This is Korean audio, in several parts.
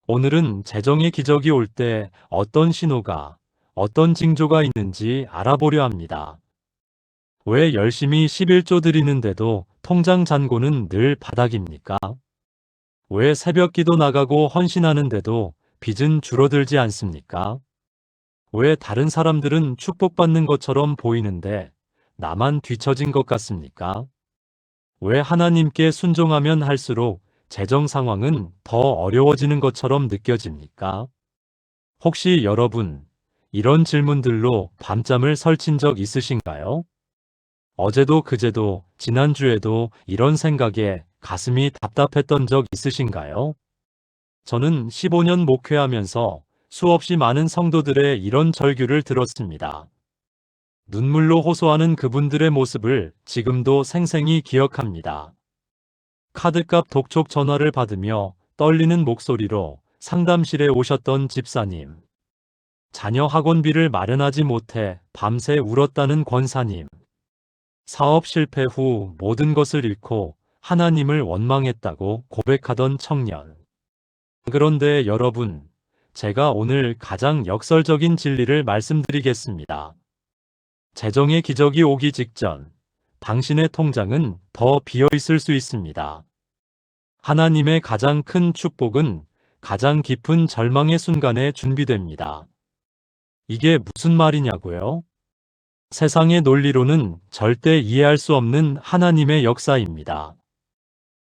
오늘은 재정의 기적이 올 때 어떤 신호가, 어떤 징조가 있는지 알아보려 합니다. 왜 열심히 11조 드리는데도 통장 잔고는 늘 바닥입니까? 왜 새벽 기도 나가고 헌신하는데도 빚은 줄어들지 않습니까? 왜 다른 사람들은 축복받는 것처럼 보이는데 나만 뒤처진 것 같습니까? 왜 하나님께 순종하면 할수록 재정 상황은 더 어려워지는 것처럼 느껴집니까? 혹시 여러분, 이런 질문들로 밤잠을 설친 적 있으신가요? 어제도 그제도 지난주에도 이런 생각에 가슴이 답답했던 적 있으신가요? 저는 15년 목회하면서 수없이 많은 성도들의 이런 절규를 들었습니다. 눈물로 호소하는 그분들의 모습을 지금도 생생히 기억합니다. 카드값 독촉 전화를 받으며 떨리는 목소리로 상담실에 오셨던 집사님. 자녀 학원비를 마련하지 못해 밤새 울었다는 권사님. 사업 실패 후 모든 것을 잃고 하나님을 원망했다고 고백하던 청년. 그런데 여러분, 제가 오늘 가장 역설적인 진리를 말씀드리겠습니다. 재정의 기적이 오기 직전, 당신의 통장은 더 비어 있을 수 있습니다. 하나님의 가장 큰 축복은 가장 깊은 절망의 순간에 준비됩니다. 이게 무슨 말이냐고요? 세상의 논리로는 절대 이해할 수 없는 하나님의 역사입니다.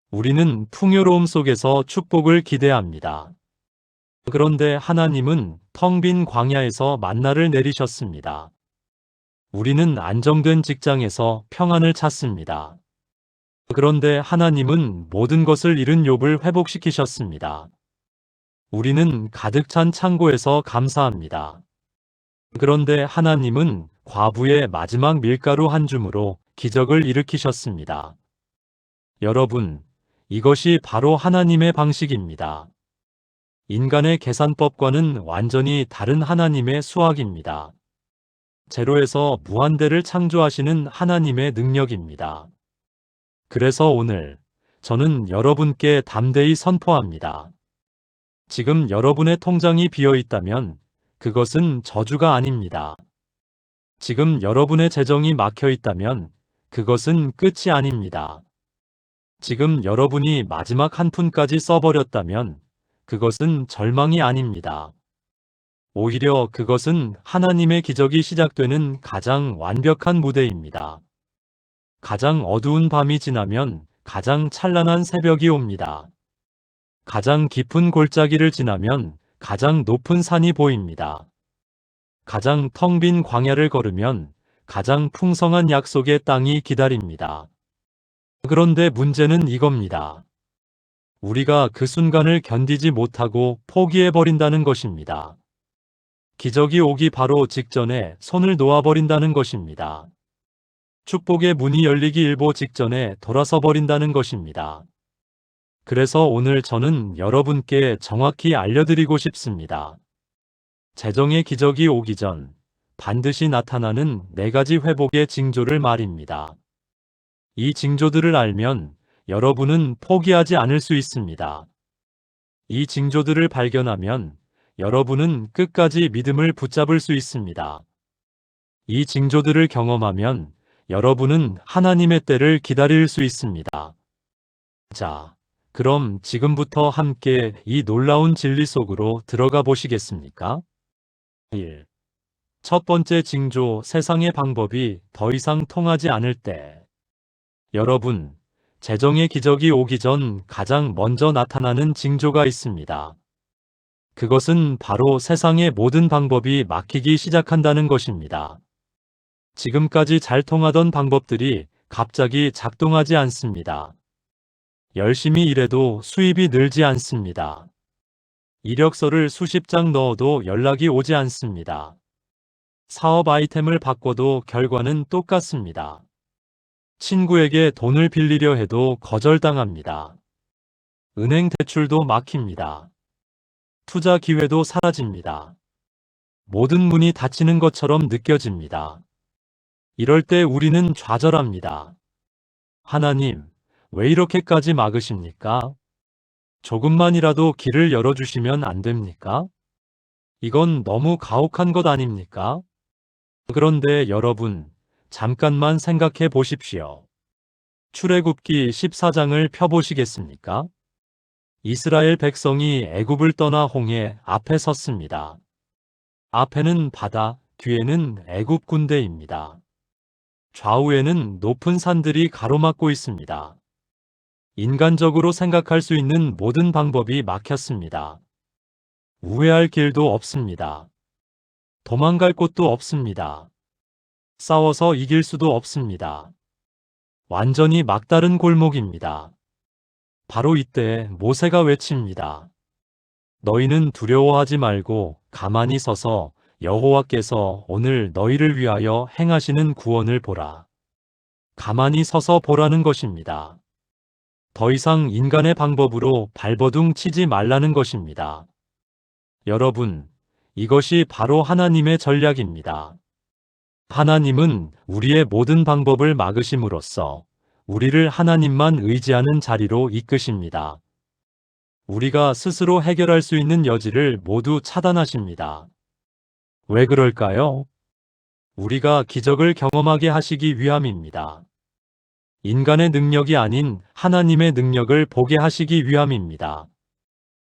우리는 풍요로움 속에서 축복을 기대합니다. 그런데 하나님은 텅 빈 광야에서 만나를 내리셨습니다. 우리는 안정된 직장에서 평안을 찾습니다. 그런데 하나님은 모든 것을 잃은 욥을 회복시키셨습니다. 우리는 가득 찬 창고에서 감사합니다. 그런데 하나님은 과부의 마지막 밀가루 한 줌으로 기적을 일으키셨습니다. 여러분, 이것이 바로 하나님의 방식입니다. 인간의 계산법과는 완전히 다른 하나님의 수학입니다. 제로에서 무한대를 창조하시는 하나님의 능력입니다. 그래서 오늘 저는 여러분께 담대히 선포합니다. 지금 여러분의 통장이 비어 있다면 그것은 저주가 아닙니다. 지금 여러분의 재정이 막혀 있다면 그것은 끝이 아닙니다. 지금 여러분이 마지막 한 푼까지 써버렸다면 그것은 절망이 아닙니다. 오히려 그것은 하나님의 기적이 시작되는 가장 완벽한 무대입니다. 가장 어두운 밤이 지나면 가장 찬란한 새벽이 옵니다. 가장 깊은 골짜기를 지나면 가장 높은 산이 보입니다. 가장 텅 빈 광야를 걸으면 가장 풍성한 약속의 땅이 기다립니다. 그런데 문제는 이겁니다. 우리가 그 순간을 견디지 못하고 포기해버린다는 것입니다. 기적이 오기 바로 직전에 손을 놓아버린다는 것입니다. 축복의 문이 열리기 일보 직전에 돌아서 버린다는 것입니다. 그래서 오늘 저는 여러분께 정확히 알려드리고 싶습니다. 재정의 기적이 오기 전 반드시 나타나는 4가지 회복의 징조를 말입니다. 이 징조들을 알면 여러분은 포기하지 않을 수 있습니다. 이 징조들을 발견하면 여러분은 끝까지 믿음을 붙잡을 수 있습니다. 이 징조들을 경험하면 여러분은 하나님의 때를 기다릴 수 있습니다. 자, 그럼 지금부터 함께 이 놀라운 진리 속으로 들어가 보시겠습니까? 1. 첫 번째 징조, 세상의 방법이 더 이상 통하지 않을 때. 여러분, 재정의 기적이 오기 전 가장 먼저 나타나는 징조가 있습니다. 그것은 바로 세상의 모든 방법이 막히기 시작한다는 것입니다. 지금까지 잘 통하던 방법들이 갑자기 작동하지 않습니다. 열심히 일해도 수입이 늘지 않습니다. 이력서를 수십 장 넣어도 연락이 오지 않습니다. 사업 아이템을 바꿔도 결과는 똑같습니다. 친구에게 돈을 빌리려 해도 거절당합니다. 은행 대출도 막힙니다. 투자 기회도 사라집니다. 모든 문이 닫히는 것처럼 느껴집니다. 이럴 때 우리는 좌절합니다. 하나님, 왜 이렇게까지 막으십니까? 조금만이라도 길을 열어주시면 안 됩니까? 이건 너무 가혹한 것 아닙니까? 그런데 여러분, 잠깐만 생각해 보십시오. 출애굽기 14장을 펴보시겠습니까? 이스라엘 백성이 애굽을 떠나 홍해 앞에 섰습니다. 앞에는 바다, 뒤에는 애굽 군대입니다. 좌우에는 높은 산들이 가로막고 있습니다. 인간적으로 생각할 수 있는 모든 방법이 막혔습니다. 우회할 길도 없습니다. 도망갈 곳도 없습니다. 싸워서 이길 수도 없습니다. 완전히 막다른 골목입니다. 바로 이때 모세가 외칩니다. 너희는 두려워하지 말고 가만히 서서 여호와께서 오늘 너희를 위하여 행하시는 구원을 보라. 가만히 서서 보라는 것입니다. 더 이상 인간의 방법으로 발버둥 치지 말라는 것입니다. 여러분, 이것이 바로 하나님의 전략입니다. 하나님은 우리의 모든 방법을 막으심으로써 우리를 하나님만 의지하는 자리로 이끄십니다. 우리가 스스로 해결할 수 있는 여지를 모두 차단하십니다. 왜 그럴까요? 우리가 기적을 경험하게 하시기 위함입니다. 인간의 능력이 아닌 하나님의 능력을 보게 하시기 위함입니다.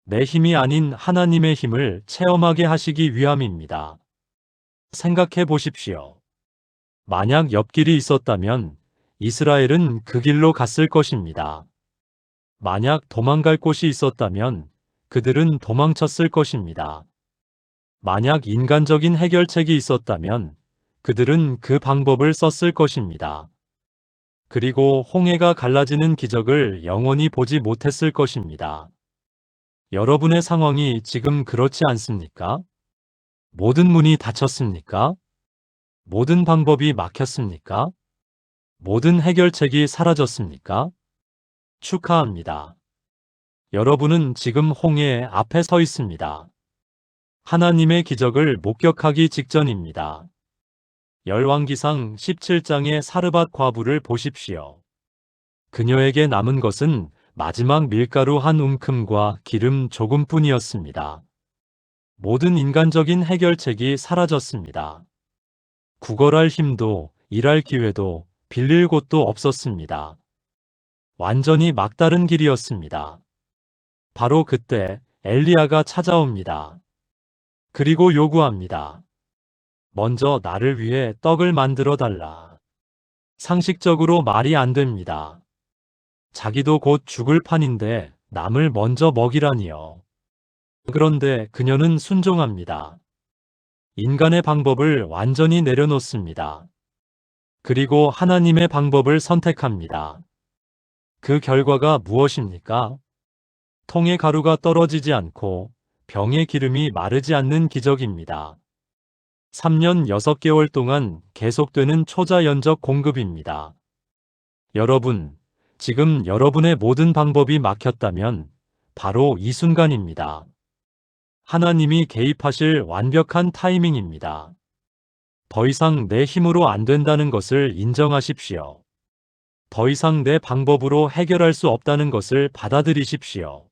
내 힘이 아닌 하나님의 힘을 체험하게 하시기 위함입니다. 생각해 보십시오. 만약 옆길이 있었다면 이스라엘은 그 길로 갔을 것입니다. 만약 도망갈 곳이 있었다면 그들은 도망쳤을 것입니다. 만약 인간적인 해결책이 있었다면 그들은 그 방법을 썼을 것입니다. 그리고 홍해가 갈라지는 기적을 영원히 보지 못했을 것입니다. 여러분의 상황이 지금 그렇지 않습니까? 모든 문이 닫혔습니까? 모든 방법이 막혔습니까? 모든 해결책이 사라졌습니까? 축하합니다. 여러분은 지금 홍해 앞에 서 있습니다. 하나님의 기적을 목격하기 직전입니다. 열왕기상 17장의 사르밧 과부를 보십시오. 그녀에게 남은 것은 마지막 밀가루 한 움큼과 기름 조금뿐이었습니다. 모든 인간적인 해결책이 사라졌습니다. 구걸할 힘도, 일할 기회도, 빌릴 곳도 없었습니다. 완전히 막다른 길이었습니다. 바로 그때 엘리야가 찾아옵니다. 그리고 요구합니다. 먼저 나를 위해 떡을 만들어 달라. 상식적으로 말이 안 됩니다. 자기도 곧 죽을 판인데 남을 먼저 먹이라니요. 그런데 그녀는 순종합니다. 인간의 방법을 완전히 내려놓습니다. 그리고 하나님의 방법을 선택합니다. 그 결과가 무엇입니까? 통의 가루가 떨어지지 않고 병의 기름이 마르지 않는 기적입니다. 3년 6개월 동안 계속되는 초자연적 공급입니다. 여러분, 지금 여러분의 모든 방법이 막혔다면 바로 이 순간입니다. 하나님이 개입하실 완벽한 타이밍입니다. 더 이상 내 힘으로 안 된다는 것을 인정하십시오. 더 이상 내 방법으로 해결할 수 없다는 것을 받아들이십시오.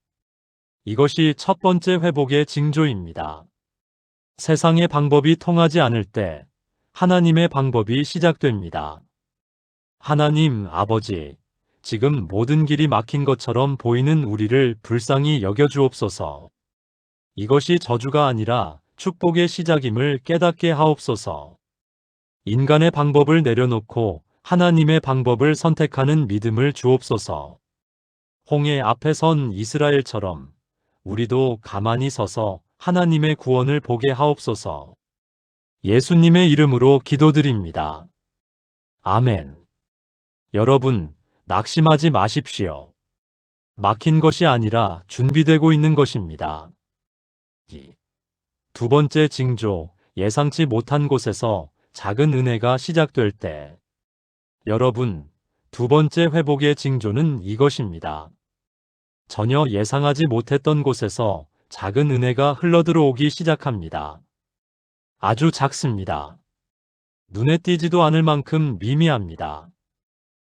이것이 첫 번째 회복의 징조입니다. 세상의 방법이 통하지 않을 때 하나님의 방법이 시작됩니다. 하나님 아버지, 지금 모든 길이 막힌 것처럼 보이는 우리를 불쌍히 여겨주옵소서. 이것이 저주가 아니라 축복의 시작임을 깨닫게 하옵소서. 인간의 방법을 내려놓고 하나님의 방법을 선택하는 믿음을 주옵소서. 홍해 앞에 선 이스라엘처럼 우리도 가만히 서서 하나님의 구원을 보게 하옵소서. 예수님의 이름으로 기도드립니다. 아멘. 여러분, 낙심하지 마십시오. 막힌 것이 아니라 준비되고 있는 것입니다. 두 번째 징조, 예상치 못한 곳에서 작은 은혜가 시작될 때. 여러분, 두 번째 회복의 징조는 이것입니다. 전혀 예상하지 못했던 곳에서 작은 은혜가 흘러들어오기 시작합니다. 아주 작습니다. 눈에 띄지도 않을 만큼 미미합니다.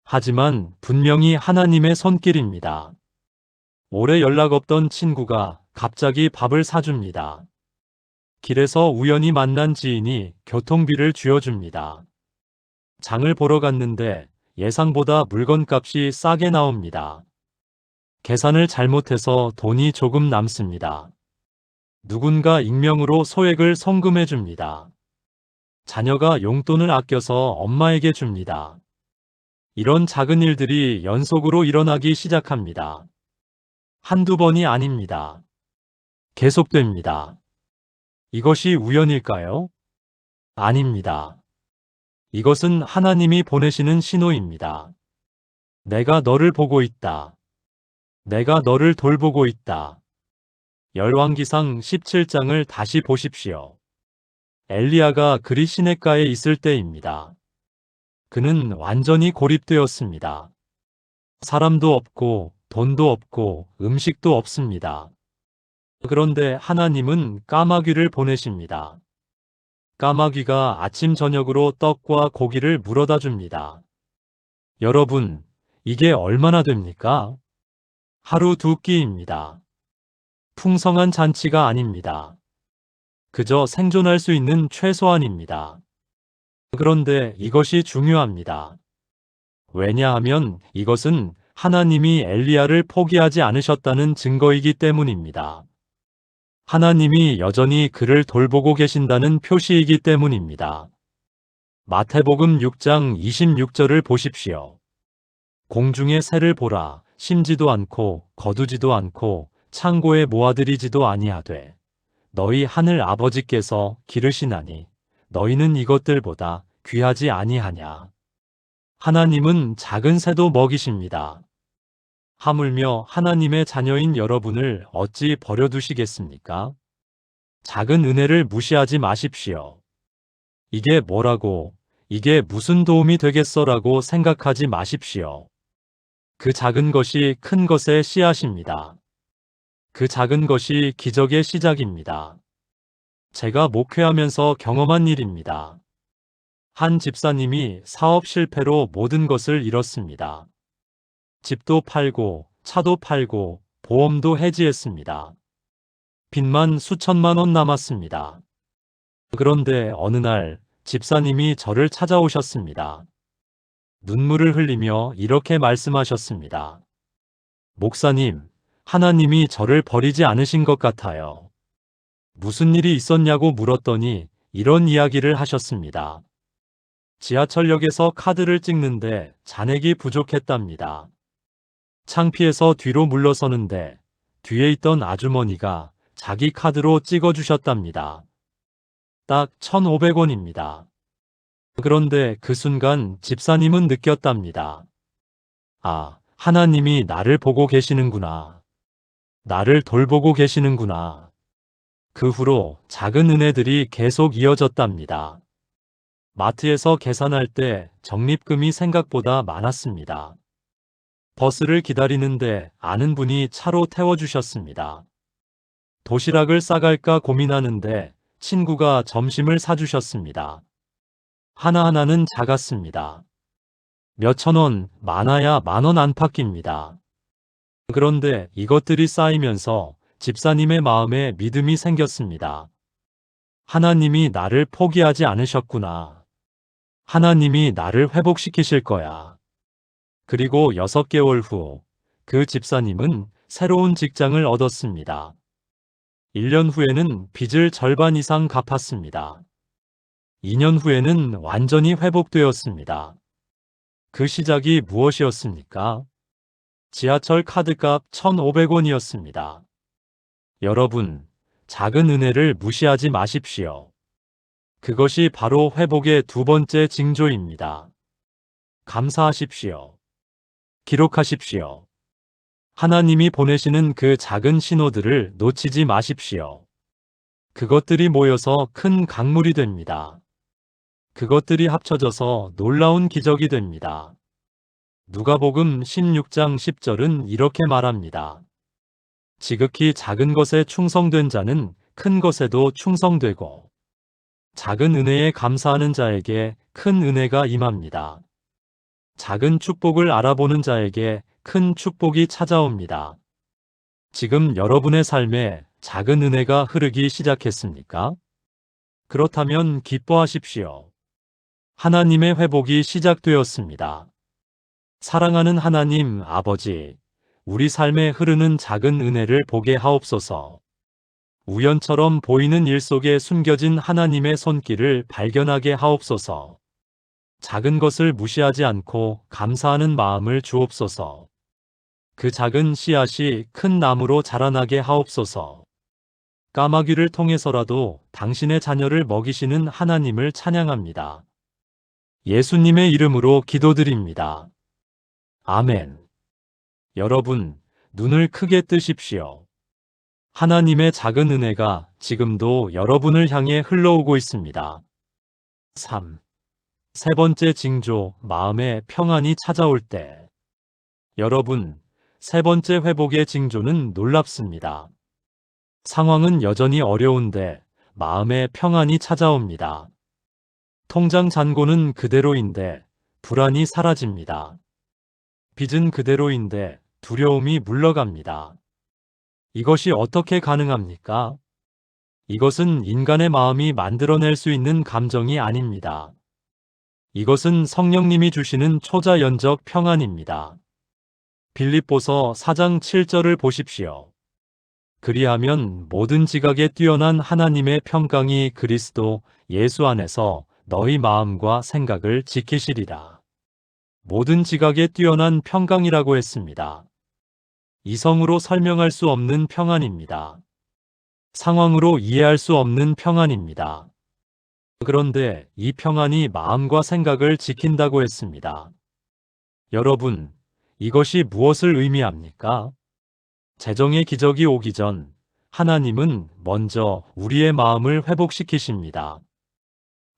하지만 분명히 하나님의 손길입니다. 오래 연락 없던 친구가 갑자기 밥을 사줍니다. 길에서 우연히 만난 지인이 교통비를 쥐어줍니다. 장을 보러 갔는데 예상보다 물건값이 싸게 나옵니다. 계산을 잘못해서 돈이 조금 남습니다. 누군가 익명으로 소액을 송금해 줍니다. 자녀가 용돈을 아껴서 엄마에게 줍니다. 이런 작은 일들이 연속으로 일어나기 시작합니다. 한두 번이 아닙니다. 계속됩니다. 이것이 우연일까요? 아닙니다. 이것은 하나님이 보내시는 신호입니다. 내가 너를 보고 있다. 내가 너를 돌보고 있다. 열왕기상 17장을 다시 보십시오. 엘리야가 그리 시냇가에 있을 때입니다. 그는 완전히 고립되었습니다. 사람도 없고 돈도 없고 음식도 없습니다. 그런데 하나님은 까마귀를 보내십니다. 까마귀가 아침 저녁으로 떡과 고기를 물어다 줍니다. 여러분, 이게 얼마나 됩니까? 하루 두 끼입니다. 풍성한 잔치가 아닙니다. 그저 생존할 수 있는 최소한입니다. 그런데 이것이 중요합니다. 왜냐하면 이것은 하나님이 엘리야를 포기하지 않으셨다는 증거이기 때문입니다. 하나님이 여전히 그를 돌보고 계신다는 표시이기 때문입니다. 마태복음 6장 26절을 보십시오. 공중의 새를 보라. 심지도 않고 거두지도 않고 창고에 모아들이지도 아니하되 너희 하늘 아버지께서 기르시나니 너희는 이것들보다 귀하지 아니하냐. 하나님은 작은 새도 먹이십니다. 하물며 하나님의 자녀인 여러분을 어찌 버려두시겠습니까? 작은 은혜를 무시하지 마십시오. 이게 뭐라고, 이게 무슨 도움이 되겠어라고 생각하지 마십시오. 그 작은 것이 큰 것의 씨앗입니다. 그 작은 것이 기적의 시작입니다. 제가 목회하면서 경험한 일입니다. 한 집사님이 사업 실패로 모든 것을 잃었습니다. 집도 팔고 차도 팔고 보험도 해지했습니다. 빚만 수천만 원 남았습니다. 그런데 어느 날 집사님이 저를 찾아오셨습니다. 눈물을 흘리며 이렇게 말씀하셨습니다. 목사님, 하나님이 저를 버리지 않으신 것 같아요. 무슨 일이 있었냐고 물었더니 이런 이야기를 하셨습니다. 지하철역에서 카드를 찍는데 잔액이 부족했답니다. 창피해서 뒤로 물러서는데 뒤에 있던 아주머니가 자기 카드로 찍어주셨답니다. 딱 1,500원입니다. 그런데 그 순간 집사님은 느꼈답니다. 아, 하나님이 나를 보고 계시는구나. 나를 돌보고 계시는구나. 그 후로 작은 은혜들이 계속 이어졌답니다. 마트에서 계산할 때 적립금이 생각보다 많았습니다. 버스를 기다리는데 아는 분이 차로 태워주셨습니다. 도시락을 싸갈까 고민하는데 친구가 점심을 사주셨습니다. 하나하나는 작았습니다. 몇천 원, 많아야 10,000원 안팎입니다. 그런데 이것들이 쌓이면서 집사님의 마음에 믿음이 생겼습니다. 하나님이 나를 포기하지 않으셨구나. 하나님이 나를 회복시키실 거야. 그리고 6개월 후 그 집사님은 새로운 직장을 얻었습니다. 1년 후에는 빚을 절반 이상 갚았습니다. 2년 후에는 완전히 회복되었습니다. 그 시작이 무엇이었습니까? 지하철 카드값 1,500원이었습니다. 여러분, 작은 은혜를 무시하지 마십시오. 그것이 바로 회복의 두 번째 징조입니다. 감사하십시오. 기록하십시오. 하나님이 보내시는 그 작은 신호들을 놓치지 마십시오. 그것들이 모여서 큰 강물이 됩니다. 그것들이 합쳐져서 놀라운 기적이 됩니다. 누가복음 16장 10절은 이렇게 말합니다. 지극히 작은 것에 충성된 자는 큰 것에도 충성되고 작은 은혜에 감사하는 자에게 큰 은혜가 임합니다. 작은 축복을 알아보는 자에게 큰 축복이 찾아옵니다. 지금 여러분의 삶에 작은 은혜가 흐르기 시작했습니까? 그렇다면 기뻐하십시오. 하나님의 회복이 시작되었습니다. 사랑하는 하나님 아버지, 우리 삶에 흐르는 작은 은혜를 보게 하옵소서. 우연처럼 보이는 일 속에 숨겨진 하나님의 손길을 발견하게 하옵소서. 작은 것을 무시하지 않고 감사하는 마음을 주옵소서. 그 작은 씨앗이 큰 나무로 자라나게 하옵소서. 까마귀를 통해서라도 당신의 자녀를 먹이시는 하나님을 찬양합니다. 예수님의 이름으로 기도드립니다. 아멘. 여러분, 눈을 크게 뜨십시오. 하나님의 작은 은혜가 지금도 여러분을 향해 흘러오고 있습니다. 3. 세 번째 징조, 마음의 평안이 찾아올 때. 여러분, 세 번째 회복의 징조는 놀랍습니다. 상황은 여전히 어려운데 마음의 평안이 찾아옵니다. 통장 잔고는 그대로인데 불안이 사라집니다. 빚은 그대로인데 두려움이 물러갑니다. 이것이 어떻게 가능합니까? 이것은 인간의 마음이 만들어낼 수 있는 감정이 아닙니다. 이것은 성령님이 주시는 초자연적 평안입니다. 빌립보서 4장 7절을 보십시오. 그리하면 모든 지각에 뛰어난 하나님의 평강이 그리스도 예수 안에서 너희 마음과 생각을 지키시리라. 모든 지각에 뛰어난 평강이라고 했습니다. 이성으로 설명할 수 없는 평안입니다. 상황으로 이해할 수 없는 평안입니다. 그런데 이 평안이 마음과 생각을 지킨다고 했습니다. 여러분, 이것이 무엇을 의미합니까? 재정의 기적이 오기 전 하나님은 먼저 우리의 마음을 회복시키십니다.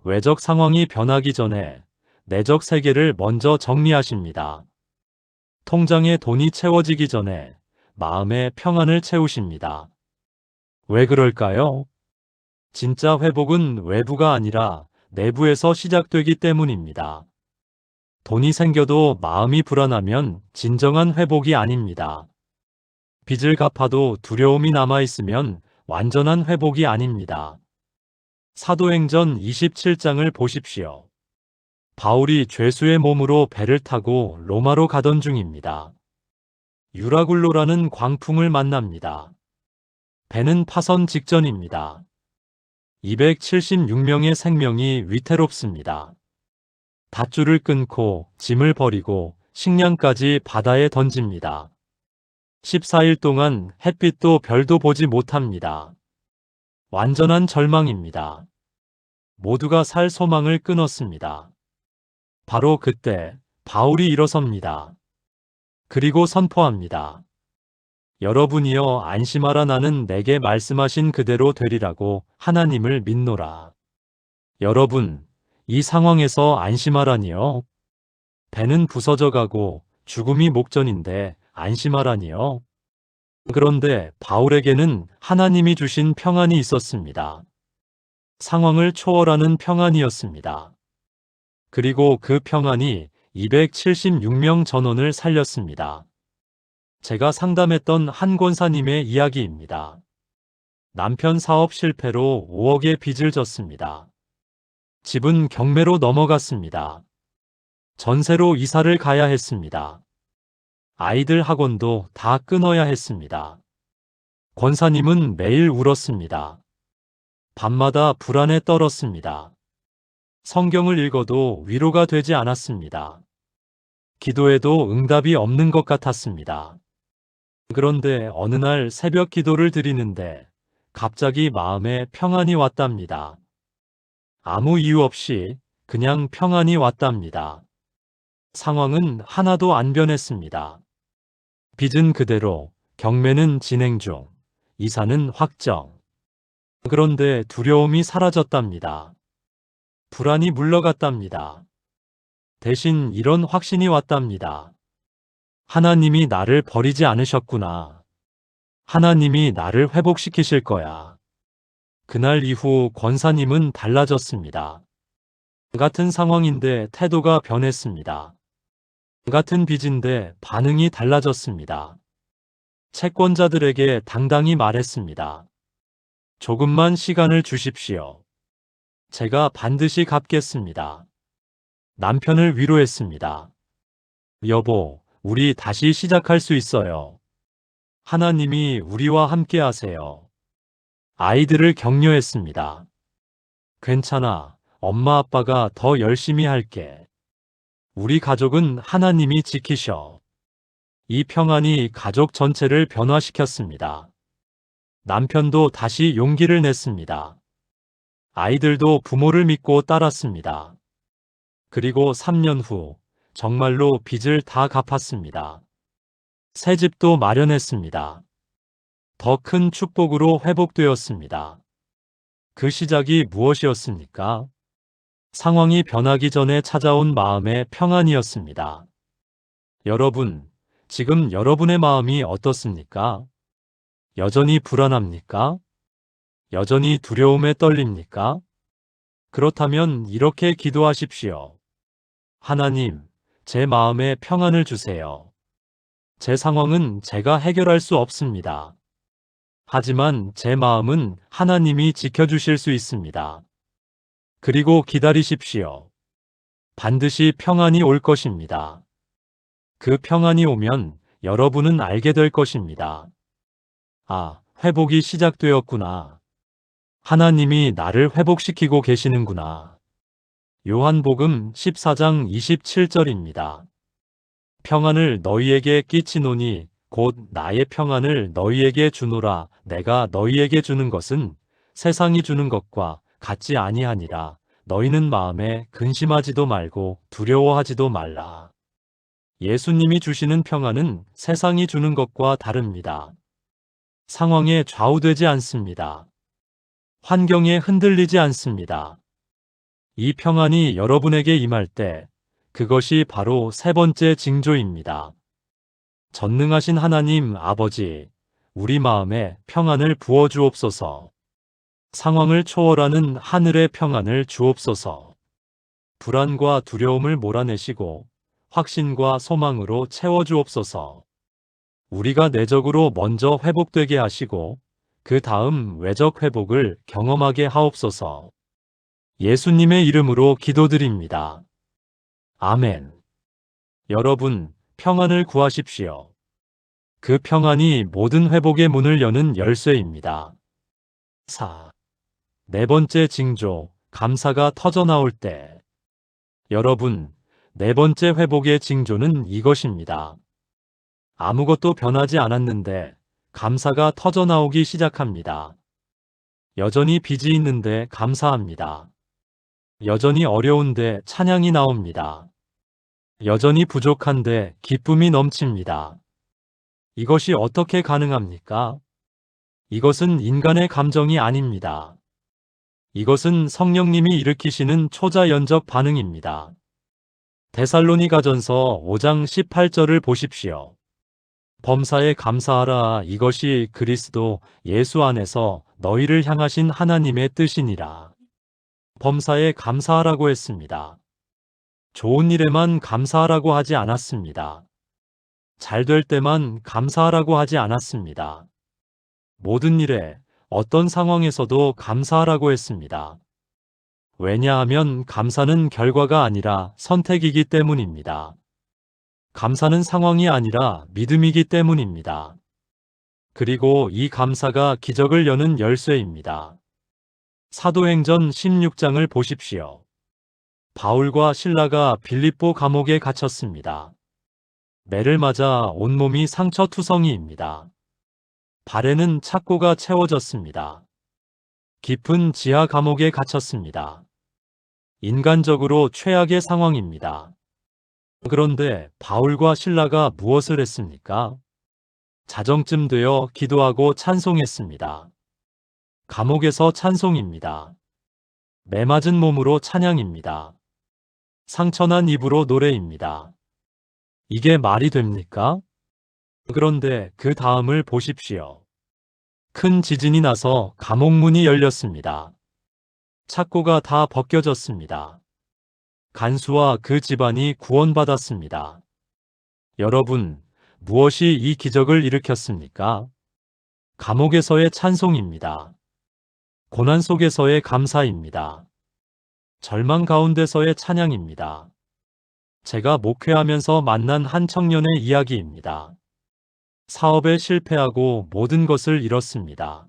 외적 상황이 변하기 전에 내적 세계를 먼저 정리하십니다. 통장에 돈이 채워지기 전에 마음의 평안을 채우십니다. 왜 그럴까요? 진짜 회복은 외부가 아니라 내부에서 시작되기 때문입니다. 돈이 생겨도 마음이 불안하면 진정한 회복이 아닙니다. 빚을 갚아도 두려움이 남아있으면 완전한 회복이 아닙니다. 사도행전 27장을 보십시오. 바울이 죄수의 몸으로 배를 타고 로마로 가던 중입니다. 유라굴로라는 광풍을 만납니다. 배는 파선 직전입니다. 276명의 생명이 위태롭습니다. 밧줄을 끊고 짐을 버리고 식량까지 바다에 던집니다. 14일 동안 햇빛도 별도 보지 못합니다. 완전한 절망입니다. 모두가 살 소망을 끊었습니다. 바로 그때 바울이 일어섭니다. 그리고 선포합니다. 여러분이여 안심하라 나는 내게 말씀하신 그대로 되리라고 하나님을 믿노라. 여러분, 이 상황에서 안심하라니요. 배는 부서져가고 죽음이 목전인데 안심하라니요. 그런데 바울에게는 하나님이 주신 평안이 있었습니다. 상황을 초월하는 평안이었습니다. 그리고 그 평안이 276명 전원을 살렸습니다. 제가 상담했던 한 권사님의 이야기입니다. 남편 사업 실패로 5억의 빚을 졌습니다. 집은 경매로 넘어갔습니다. 전세로 이사를 가야 했습니다. 아이들 학원도 다 끊어야 했습니다. 권사님은 매일 울었습니다. 밤마다 불안에 떨었습니다. 성경을 읽어도 위로가 되지 않았습니다. 기도해도 응답이 없는 것 같았습니다. 그런데 어느 날 새벽 기도를 드리는데 갑자기 마음에 평안이 왔답니다. 아무 이유 없이 그냥 평안이 왔답니다. 상황은 하나도 안 변했습니다. 빚은 그대로, 경매는 진행 중, 이사는 확정. 그런데 두려움이 사라졌답니다. 불안이 물러갔답니다. 대신 이런 확신이 왔답니다. 하나님이 나를 버리지 않으셨구나. 하나님이 나를 회복시키실 거야. 그날 이후 권사님은 달라졌습니다. 같은 상황인데 태도가 변했습니다. 같은 빚인데 반응이 달라졌습니다. 채권자들에게 당당히 말했습니다. 조금만 시간을 주십시오. 제가 반드시 갚겠습니다. 남편을 위로했습니다. 여보, 우리 다시 시작할 수 있어요. 하나님이 우리와 함께 하세요. 아이들을 격려했습니다. 괜찮아. 엄마 아빠가 더 열심히 할게. 우리 가족은 하나님이 지키셔. 이 평안이 가족 전체를 변화시켰습니다. 남편도 다시 용기를 냈습니다. 아이들도 부모를 믿고 따랐습니다. 그리고 3년 후 정말로 빚을 다 갚았습니다. 새 집도 마련했습니다. 더 큰 축복으로 회복되었습니다. 그 시작이 무엇이었습니까? 상황이 변하기 전에 찾아온 마음의 평안이었습니다. 여러분, 지금 여러분의 마음이 어떻습니까? 여전히 불안합니까? 여전히 두려움에 떨립니까? 그렇다면 이렇게 기도하십시오. 하나님, 제 마음에 평안을 주세요. 제 상황은 제가 해결할 수 없습니다. 하지만 제 마음은 하나님이 지켜주실 수 있습니다. 그리고 기다리십시오. 반드시 평안이 올 것입니다. 그 평안이 오면 여러분은 알게 될 것입니다. 아, 회복이 시작되었구나. 하나님이 나를 회복시키고 계시는구나. 요한복음 14장 27절입니다. 평안을 너희에게 끼치노니 곧 나의 평안을 너희에게 주노라. 내가 너희에게 주는 것은 세상이 주는 것과 같지 아니하니라. 너희는 마음에 근심하지도 말고 두려워하지도 말라. 예수님이 주시는 평안은 세상이 주는 것과 다릅니다. 상황에 좌우되지 않습니다. 환경에 흔들리지 않습니다. 이 평안이 여러분에게 임할 때 그것이 바로 세 번째 징조입니다. 전능하신 하나님 아버지, 우리 마음에 평안을 부어 주옵소서. 상황을 초월하는 하늘의 평안을 주옵소서. 불안과 두려움을 몰아내시고 확신과 소망으로 채워 주옵소서. 우리가 내적으로 먼저 회복되게 하시고 그 다음 외적 회복을 경험하게 하옵소서. 예수님의 이름으로 기도드립니다. 아멘. 여러분, 평안을 구하십시오. 그 평안이 모든 회복의 문을 여는 열쇠입니다. 4. 네 번째 징조, 감사가 터져나올 때. 여러분, 네 번째 회복의 징조는 이것입니다. 아무것도 변하지 않았는데 감사가 터져나오기 시작합니다. 여전히 빚이 있는데 감사합니다. 여전히 어려운데 찬양이 나옵니다. 여전히 부족한데 기쁨이 넘칩니다. 이것이 어떻게 가능합니까? 이것은 인간의 감정이 아닙니다. 이것은 성령님이 일으키시는 초자연적 반응입니다. 데살로니가전서 5장 18절을 보십시오. 범사에 감사하라. 이것이 그리스도 예수 안에서 너희를 향하신 하나님의 뜻이니라. 범사에 감사하라고 했습니다. 좋은 일에만 감사하라고 하지 않았습니다. 잘 될 때만 감사하라고 하지 않았습니다. 모든 일에, 어떤 상황에서도 감사하라고 했습니다. 왜냐하면 감사는 결과가 아니라 선택이기 때문입니다. 감사는 상황이 아니라 믿음이기 때문입니다. 그리고 이 감사가 기적을 여는 열쇠입니다. 사도행전 16장을 보십시오. 바울과 실라가 빌립보 감옥에 갇혔습니다. 매를 맞아 온몸이 상처투성이입니다. 발에는 착고가 채워졌습니다. 깊은 지하 감옥에 갇혔습니다. 인간적으로 최악의 상황입니다. 그런데 바울과 실라가 무엇을 했습니까? 자정쯤 되어 기도하고 찬송했습니다. 감옥에서 찬송입니다. 매맞은 몸으로 찬양입니다. 상처난 입으로 노래입니다. 이게 말이 됩니까? 그런데 그 다음을 보십시오. 큰 지진이 나서 감옥 문이 열렸습니다. 착고가 다 벗겨졌습니다. 간수와 그 집안이 구원받았습니다. 여러분, 무엇이 이 기적을 일으켰습니까? 감옥에서의 찬송입니다. 고난 속에서의 감사입니다. 절망 가운데서의 찬양입니다. 제가 목회하면서 만난 한 청년의 이야기입니다. 사업에 실패하고 모든 것을 잃었습니다.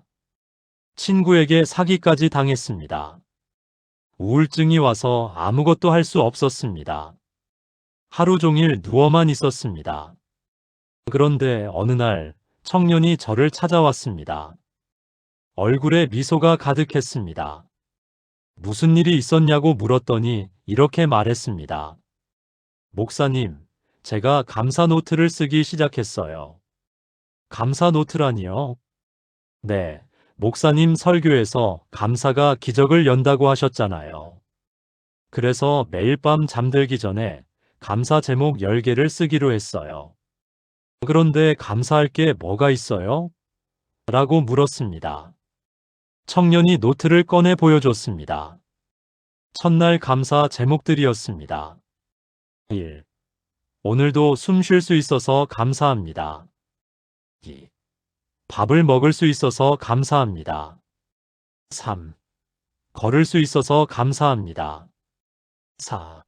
친구에게 사기까지 당했습니다. 우울증이 와서 아무것도 할 수 없었습니다. 하루 종일 누워만 있었습니다. 그런데 어느 날 청년이 저를 찾아왔습니다. 얼굴에 미소가 가득했습니다. 무슨 일이 있었냐고 물었더니 이렇게 말했습니다. 목사님, 제가 감사 노트를 쓰기 시작했어요. 감사 노트라니요? 네, 목사님 설교에서 감사가 기적을 연다고 하셨잖아요. 그래서 매일 밤 잠들기 전에 감사 제목 10개를 쓰기로 했어요. 그런데 감사할 게 뭐가 있어요? 라고 물었습니다. 청년이 노트를 꺼내 보여줬습니다. 첫날 감사 제목들이었습니다. 1. 오늘도 숨 쉴 수 있어서 감사합니다. 2. 밥을 먹을 수 있어서 감사합니다. 3. 걸을 수 있어서 감사합니다. 4.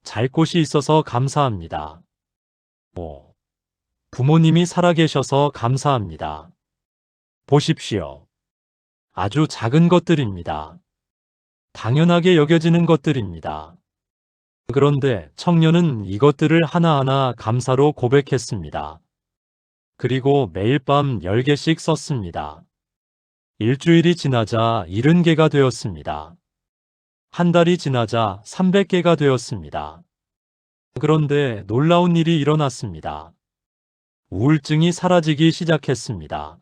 잘 곳이 있어서 감사합니다. 5. 부모님이 살아계셔서 감사합니다. 보십시오. 아주 작은 것들입니다. 당연하게 여겨지는 것들입니다. 그런데 청년은 이것들을 하나하나 감사로 고백했습니다. 그리고 매일 밤 10개씩 썼습니다. 일주일이 지나자 70개가 되었습니다. 한 달이 지나자 300개가 되었습니다. 그런데 놀라운 일이 일어났습니다. 우울증이 사라지기 시작했습니다.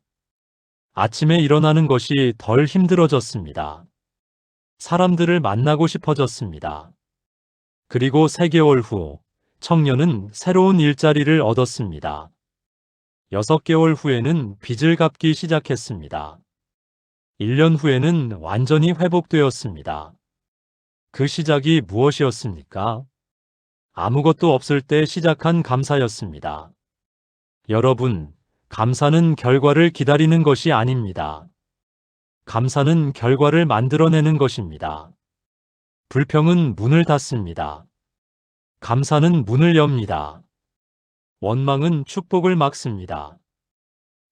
아침에 일어나는 것이 덜 힘들어졌습니다. 사람들을 만나고 싶어졌습니다. 그리고 3개월 후 청년은 새로운 일자리를 얻었습니다. 6개월 후에는 빚을 갚기 시작했습니다. 1년 후에는 완전히 회복되었습니다. 그 시작이 무엇이었습니까? 아무것도 없을 때 시작한 감사였습니다. 여러분, 감사는 결과를 기다리는 것이 아닙니다. 감사는 결과를 만들어내는 것입니다. 불평은 문을 닫습니다. 감사는 문을 엽니다. 원망은 축복을 막습니다.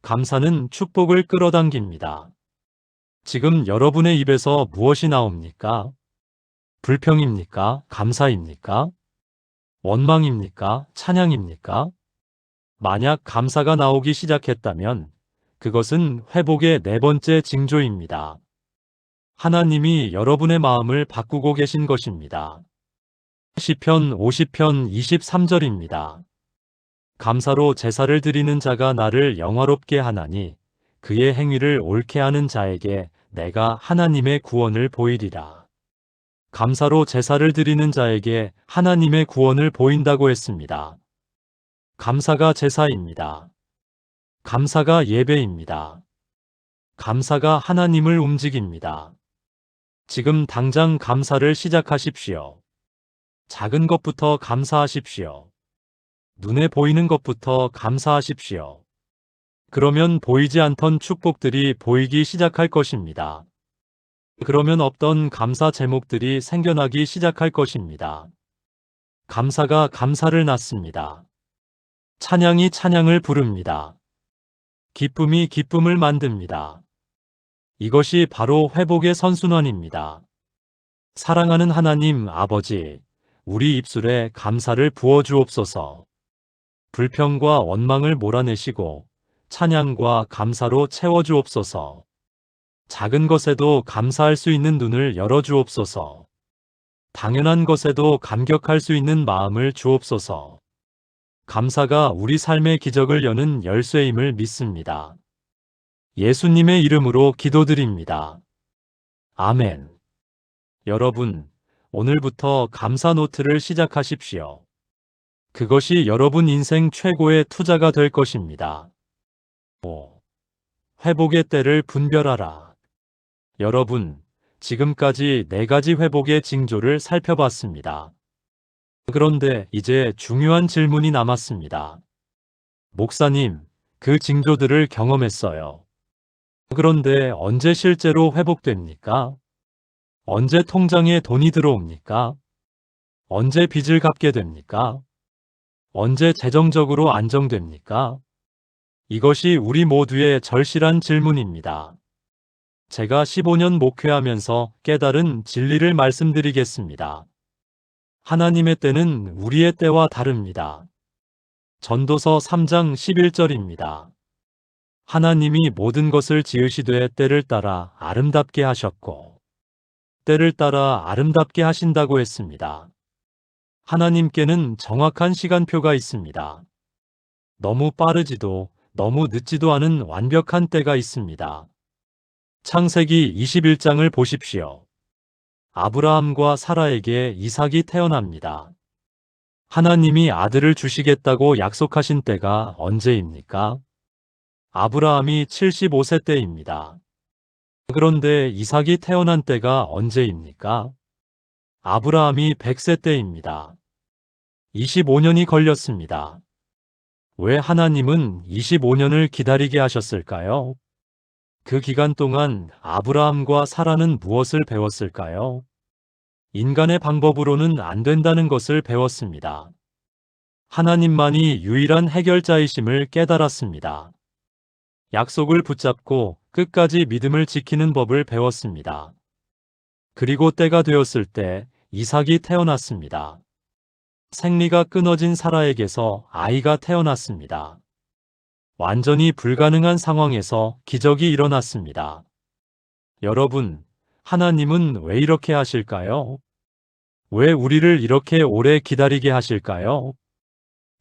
감사는 축복을 끌어당깁니다. 지금 여러분의 입에서 무엇이 나옵니까? 불평입니까? 감사입니까? 원망입니까? 찬양입니까? 만약 감사가 나오기 시작했다면 그것은 회복의 4번째 징조입니다. 하나님이 여러분의 마음을 바꾸고 계신 것입니다. 시편 50편 23절입니다. 감사로 제사를 드리는 자가 나를 영화롭게 하나니 그의 행위를 옳게 하는 자에게 내가 하나님의 구원을 보이리라. 감사로 제사를 드리는 자에게 하나님의 구원을 보인다고 했습니다. 감사가 제사입니다. 감사가 예배입니다. 감사가 하나님을 움직입니다. 지금 당장 감사를 시작하십시오. 작은 것부터 감사하십시오. 눈에 보이는 것부터 감사하십시오. 그러면 보이지 않던 축복들이 보이기 시작할 것입니다. 그러면 없던 감사 제목들이 생겨나기 시작할 것입니다. 감사가 감사를 낳습니다. 찬양이 찬양을 부릅니다. 기쁨이 기쁨을 만듭니다. 이것이 바로 회복의 선순환입니다. 사랑하는 하나님 아버지, 우리 입술에 감사를 부어주옵소서. 불평과 원망을 몰아내시고 찬양과 감사로 채워주옵소서. 작은 것에도 감사할 수 있는 눈을 열어주옵소서. 당연한 것에도 감격할 수 있는 마음을 주옵소서. 감사가 우리 삶의 기적을 여는 열쇠임을 믿습니다. 예수님의 이름으로 기도드립니다. 아멘. 여러분, 오늘부터 감사 노트를 시작하십시오. 그것이 여러분 인생 최고의 투자가 될 것입니다. 5. 회복의 때를 분별하라. 여러분, 지금까지 4가지 회복의 징조를 살펴봤습니다. 그런데 이제 중요한 질문이 남았습니다. 목사님, 그 징조들을 경험했어요. 그런데 언제 실제로 회복됩니까? 언제 통장에 돈이 들어옵니까? 언제 빚을 갚게 됩니까? 언제 재정적으로 안정됩니까? 이것이 우리 모두의 절실한 질문입니다. 제가 15년 목회하면서 깨달은 진리를 말씀드리겠습니다. 하나님의 때는 우리의 때와 다릅니다. 전도서 3장 11절입니다. 하나님이 모든 것을 지으시되 때를 따라 아름답게 하셨고 때를 따라 아름답게 하신다고 했습니다. 하나님께는 정확한 시간표가 있습니다. 너무 빠르지도 너무 늦지도 않은 완벽한 때가 있습니다. 창세기 21장을 보십시오. 아브라함과 사라에게 이삭이 태어납니다. 하나님이 아들을 주시겠다고 약속하신 때가 언제입니까? 아브라함이 75세 때입니다. 그런데 이삭이 태어난 때가 언제입니까? 아브라함이 100세 때입니다. 25년이 걸렸습니다. 왜 하나님은 25년을 기다리게 하셨을까요? 그 기간 동안 아브라함과 사라는 무엇을 배웠을까요? 인간의 방법으로는 안 된다는 것을 배웠습니다. 하나님만이 유일한 해결자이심을 깨달았습니다. 약속을 붙잡고 끝까지 믿음을 지키는 법을 배웠습니다. 그리고 때가 되었을 때 이삭이 태어났습니다. 생리가 끊어진 사라에게서 아이가 태어났습니다. 완전히 불가능한 상황에서 기적이 일어났습니다. 여러분, 하나님은 왜 이렇게 하실까요? 왜 우리를 이렇게 오래 기다리게 하실까요?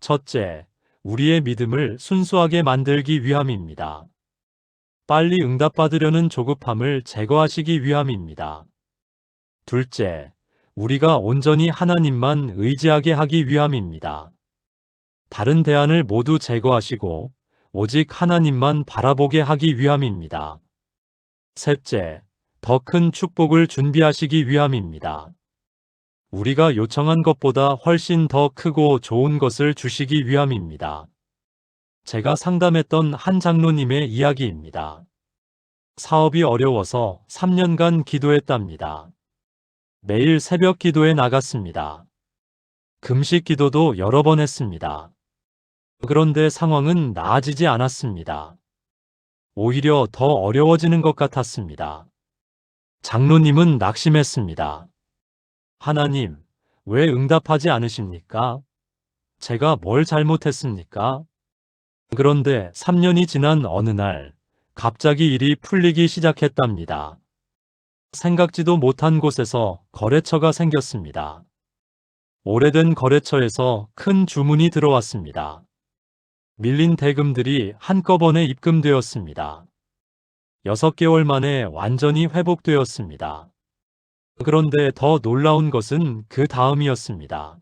첫째, 우리의 믿음을 순수하게 만들기 위함입니다. 빨리 응답받으려는 조급함을 제거하시기 위함입니다. 둘째, 우리가 온전히 하나님만 의지하게 하기 위함입니다. 다른 대안을 모두 제거하시고 오직 하나님만 바라보게 하기 위함입니다. 셋째, 더 큰 축복을 준비하시기 위함입니다. 우리가 요청한 것보다 훨씬 더 크고 좋은 것을 주시기 위함입니다. 제가 상담했던 한 장로님의 이야기입니다. 사업이 어려워서 3년간 기도했답니다. 매일 새벽 기도에 나갔습니다. 금식 기도도 여러 번 했습니다. 그런데 상황은 나아지지 않았습니다. 오히려 더 어려워지는 것 같았습니다. 장로님은 낙심했습니다. 하나님, 왜 응답하지 않으십니까? 제가 뭘 잘못했습니까? 그런데 3년이 지난 어느 날, 갑자기 일이 풀리기 시작했답니다. 생각지도 못한 곳에서 거래처가 생겼습니다. 오래된 거래처에서 큰 주문이 들어왔습니다. 밀린 대금들이 한꺼번에 입금되었습니다. 6개월 만에 완전히 회복되었습니다. 그런데 더 놀라운 것은 그 다음이었습니다.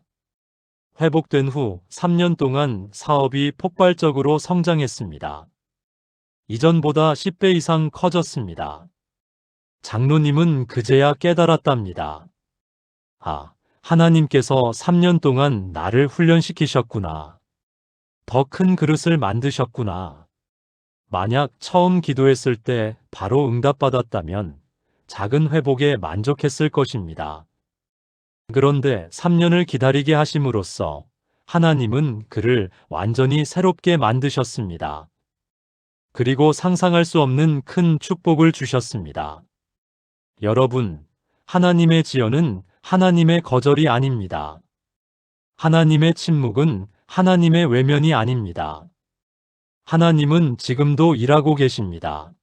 회복된 후 3년 동안 사업이 폭발적으로 성장했습니다. 이전보다 10배 이상 커졌습니다. 장로님은 그제야 깨달았답니다. 아, 하나님께서 3년 동안 나를 훈련시키셨구나. 더 큰 그릇을 만드셨구나. 만약 처음 기도했을 때 바로 응답받았다면 작은 회복에 만족했을 것입니다. 그런데 3년을 기다리게 하심으로써 하나님은 그를 완전히 새롭게 만드셨습니다. 그리고 상상할 수 없는 큰 축복을 주셨습니다. 여러분, 하나님의 지연은 하나님의 거절이 아닙니다. 하나님의 침묵은 하나님의 외면이 아닙니다. 하나님은 지금도 일하고 계십니다.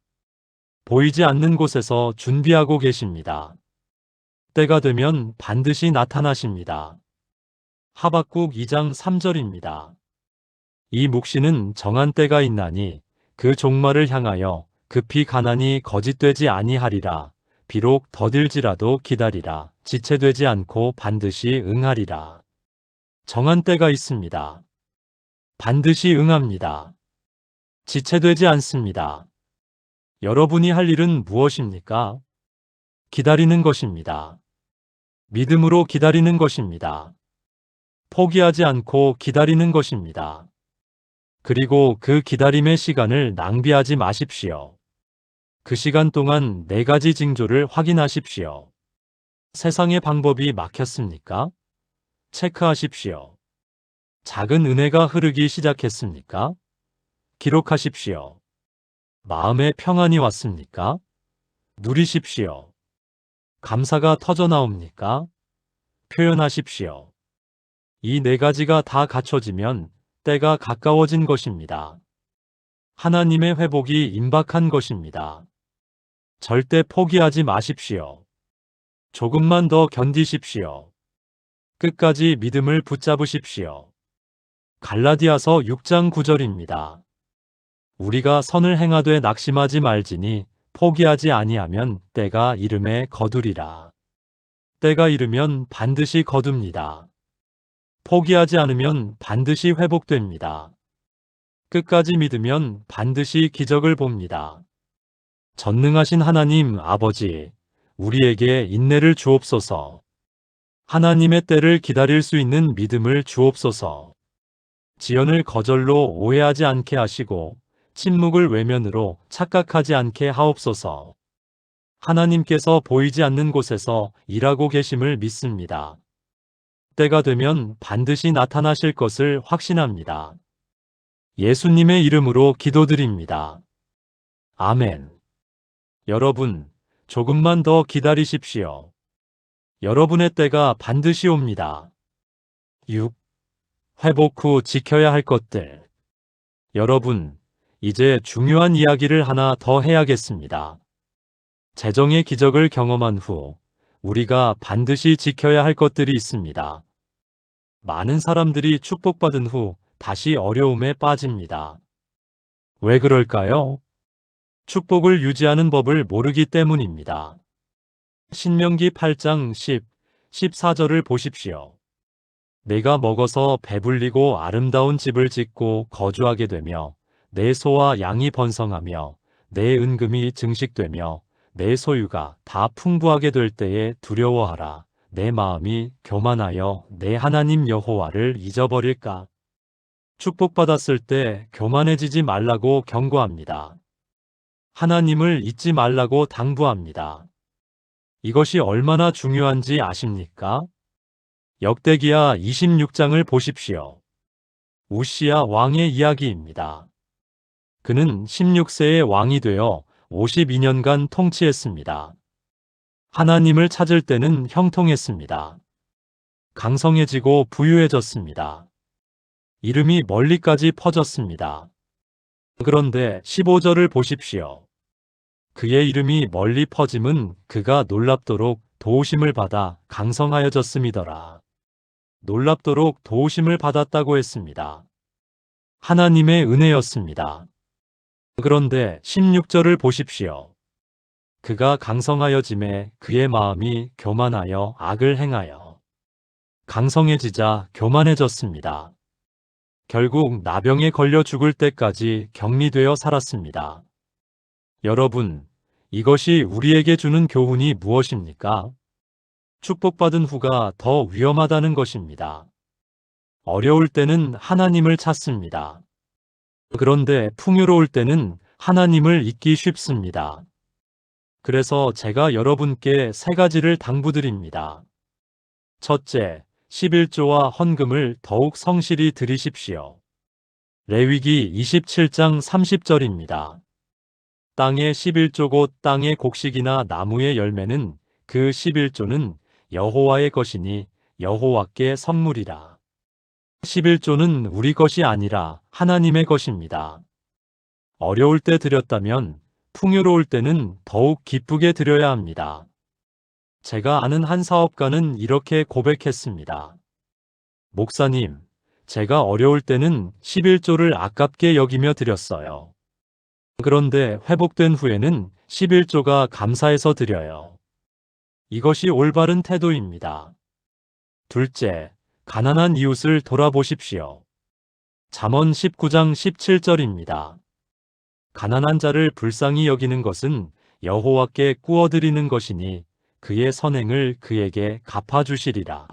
보이지 않는 곳에서 준비하고 계십니다. 때가 되면 반드시 나타나십니다. 하박국 2장 3절입니다. 이 묵시는 정한 때가 있나니 그 종말을 향하여 급히 가나니 거짓되지 아니하리라. 비록 더딜지라도 기다리라. 지체되지 않고 반드시 응하리라. 정한 때가 있습니다. 반드시 응합니다. 지체되지 않습니다. 여러분이 할 일은 무엇입니까? 기다리는 것입니다. 믿음으로 기다리는 것입니다. 포기하지 않고 기다리는 것입니다. 그리고 그 기다림의 시간을 낭비하지 마십시오. 그 시간 동안 4가지 징조를 확인하십시오. 세상의 방법이 막혔습니까? 체크하십시오. 작은 은혜가 흐르기 시작했습니까? 기록하십시오. 마음에 평안이 왔습니까? 누리십시오. 감사가 터져 나옵니까? 표현하십시오. 이 4가지가 다 갖춰지면 때가 가까워진 것입니다. 하나님의 회복이 임박한 것입니다. 절대 포기하지 마십시오. 조금만 더 견디십시오. 끝까지 믿음을 붙잡으십시오. 갈라디아서 6장 9절입니다. 우리가 선을 행하되 낙심하지 말지니 포기하지 아니하면 때가 이름에 거두리라. 때가 이르면 반드시 거둡니다. 포기하지 않으면 반드시 회복됩니다. 끝까지 믿으면 반드시 기적을 봅니다. 전능하신 하나님 아버지, 우리에게 인내를 주옵소서. 하나님의 때를 기다릴 수 있는 믿음을 주옵소서. 지연을 거절로 오해하지 않게 하시고 침묵을 외면으로 착각하지 않게 하옵소서. 하나님께서 보이지 않는 곳에서 일하고 계심을 믿습니다. 때가 되면 반드시 나타나실 것을 확신합니다. 예수님의 이름으로 기도드립니다. 아멘. 여러분, 조금만 더 기다리십시오. 여러분의 때가 반드시 옵니다. 6. 회복 후 지켜야 할 것들. 여러분, 이제 중요한 이야기를 하나 더 해야겠습니다. 재정의 기적을 경험한 후 우리가 반드시 지켜야 할 것들이 있습니다. 많은 사람들이 축복받은 후 다시 어려움에 빠집니다. 왜 그럴까요? 축복을 유지하는 법을 모르기 때문입니다. 신명기 8장 14절을 보십시오. 내가 먹어서 배불리고 아름다운 집을 짓고 거주하게 되며 내 소와 양이 번성하며 내 은금이 증식되며 내 소유가 다 풍부하게 될 때에 두려워하라. 내 마음이 교만하여 내 하나님 여호와를 잊어버릴까? 축복받았을 때 교만해지지 말라고 경고합니다. 하나님을 잊지 말라고 당부합니다. 이것이 얼마나 중요한지 아십니까? 역대기야 26장을 보십시오. 우시야 왕의 이야기입니다. 그는 16세의 왕이 되어 52년간 통치했습니다. 하나님을 찾을 때는 형통했습니다. 강성해지고 부유해졌습니다. 이름이 멀리까지 퍼졌습니다. 그런데 15절을 보십시오. 그의 이름이 멀리 퍼짐은 그가 놀랍도록 도우심을 받아 강성하여졌음이더라. 놀랍도록 도우심을 받았다고 했습니다. 하나님의 은혜였습니다. 그런데 16절을 보십시오. 그가 강성하여짐에 그의 마음이 교만하여 악을 행하여 강성해지자 교만해졌습니다. 결국 나병에 걸려 죽을 때까지 격리되어 살았습니다. 여러분, 이것이 우리에게 주는 교훈이 무엇입니까? 축복받은 후가 더 위험하다는 것입니다. 어려울 때는 하나님을 찾습니다. 그런데 풍요로울 때는 하나님을 잊기 쉽습니다. 그래서 제가 여러분께 3가지를 당부드립니다. 첫째, 11조와 헌금을 더욱 성실히 드리십시오. 레위기 27장 30절입니다. 땅의 11조 곧 땅의 곡식이나 나무의 열매는 그 11조는 여호와의 것이니 여호와께 선물이라. 11조는 우리 것이 아니라 하나님의 것입니다. 어려울 때 드렸다면 풍요로울 때는 더욱 기쁘게 드려야 합니다. 제가 아는 한 사업가는 이렇게 고백했습니다. 목사님, 제가 어려울 때는 11조를 아깝게 여기며 드렸어요. 그런데 회복된 후에는 11조가 감사해서 드려요. 이것이 올바른 태도입니다. 둘째, 가난한 이웃을 돌아보십시오. 잠언 19장 17절입니다. 가난한 자를 불쌍히 여기는 것은 여호와께 꾸어드리는 것이니 그의 선행을 그에게 갚아주시리라.